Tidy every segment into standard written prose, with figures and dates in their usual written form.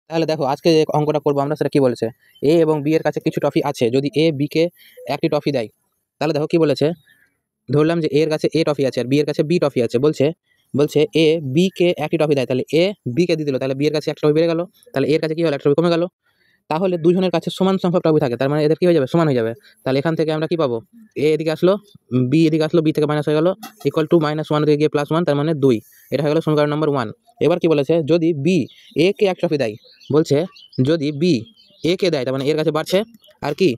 তাহলে দেখো আজকে যে অঙ্কটা করবো আমরা সেটা কি বলেছে, এ এবং বি এর কাছে কিছু টফি আছে, যদি এ বি কে একটি টফি দেয়, তাহলে দেখো কি বলেছে, ধরলাম যে এ এর কাছে এ টফি আছে আর বি এর কাছে বি টফি আছে, বলছে বলছে এ বি কে একটি টফি দেয়, তাহলে এ বি কে দিয়ে দিল, তাহলে বি এর কাছে একটা টফি বেড়ে গেল, তাহলে এর কাছে কি হলো, একটা টফি কমে গেল। তাহলে দুজনের কাছে সমান সংখ্যক টফি থাকে, তার মানে এদের কি হয়ে যাবে, সমান হয়ে যাবে। তাহলে এখান থেকে আমরা কি পাবো, এ এদিকে আসলো, বি এদিকে আসলো, বি থেকে মাইনাস হয়ে গেল, ইকুয়াল টু -1 থেকে গিয়ে +1, তার মানে 2। এটা হয়ে গেল সমীকরণ নম্বর 1। এবার কি বলেছে, যদি বি এ কে এক ট্রফি দেয়, বলছে যদি বি এ কে দেয়, তার মানে এর কাছে বাড়ছে আর কি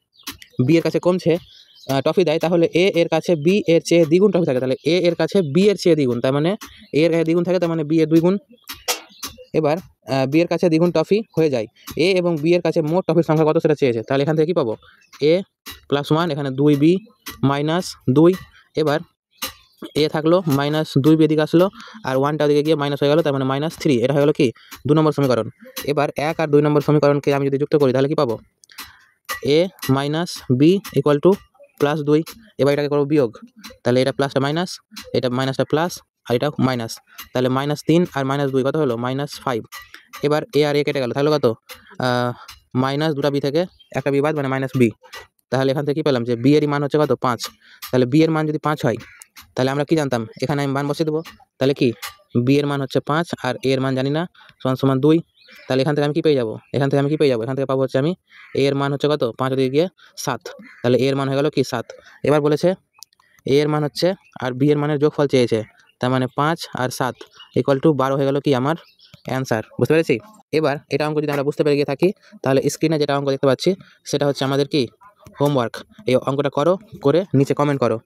বি এর কাছে কমছে, টফি দেয়, তাহলে এ এর কাছে বি এর চেয়ে দ্বিগুণ টফি থাকে, তাহলে এ এর কাছে বি এর চেয়ে দ্বিগুণ, তার মানে এ এর কাছে দ্বিগুণ থাকে, তার মানে বি এর দ্বিগুণ। এবার বি এর কাছে দ্বিগুণ টফি হয়ে যায়, এ এবং বি এর কাছে মোট টফির সংখ্যা কত সেটা চেয়েছে, তাহলে এখান থেকে কি পাবো, এ +1, এখানে 2b -2। এবার এ থাকলো -2b এদিকে আসলো, আর 1টা ওদিকে গিয়ে মাইনাস হয়ে গেল, তার মানে -3। এটা হয়ে গেল কি 2 নম্বর সমীকরণ। এবার 1 আর 2 নম্বর সমীকরণকে আমি যদি যুক্ত করি তাহলে কি পাবো, a - b ইকুয়াল টু +2। এবার এটাকে করবো বিয়োগ, তাহলে এটা প্লাসটা মাইনাস, এটা মাইনাসটা প্লাস, আর এটা মাইনাস, তাহলে -3 আর -2 কত হলো, -5। এবার এ আর এ কেটে গেল, তাহলে কত, মাইনাস দুটা বি থেকে একটা বি বাদ, মানে -b। তাহলে এখান থেকে কি পেলাম, যে বি এরই মান হচ্ছে কত, 5। তাহলে বি এর মান যদি 5 হয়, তাহলে আমরা কি জানতাম, এখানে আমি মান বসিয়ে দেবো, তাহলে কি বি এর মান হচ্ছে 5 আর এ এর মান জানি না, সমান 2। তাহলে এখান থেকে আমি কি পেয়ে যাবো, এখান থেকে পাবো হচ্ছে আমি এ এর মান হচ্ছে কত, 5 দিকে গিয়ে 7, তাহলে এ এর মান হয়ে গেল কি 7। এবার বলেছে এ এর মান হচ্ছে আর বি এর মানের যোগফল চেয়েছে, তার মানে 5 আর 7 ইকুয়াল টু 12 হয়ে গেল কি আমার অ্যান্সার। বুঝতে পেরেছি? এবার এটা অঙ্ক যদি আমরা বুঝতে পেরে গিয়ে থাকি, তাহলে স্ক্রিনে যেটা অঙ্ক দেখতে পাচ্ছি সেটা হচ্ছে আমাদের কি হোমওয়ার্ক। এই অঙ্কটা করে নিচে কমেন্ট করো।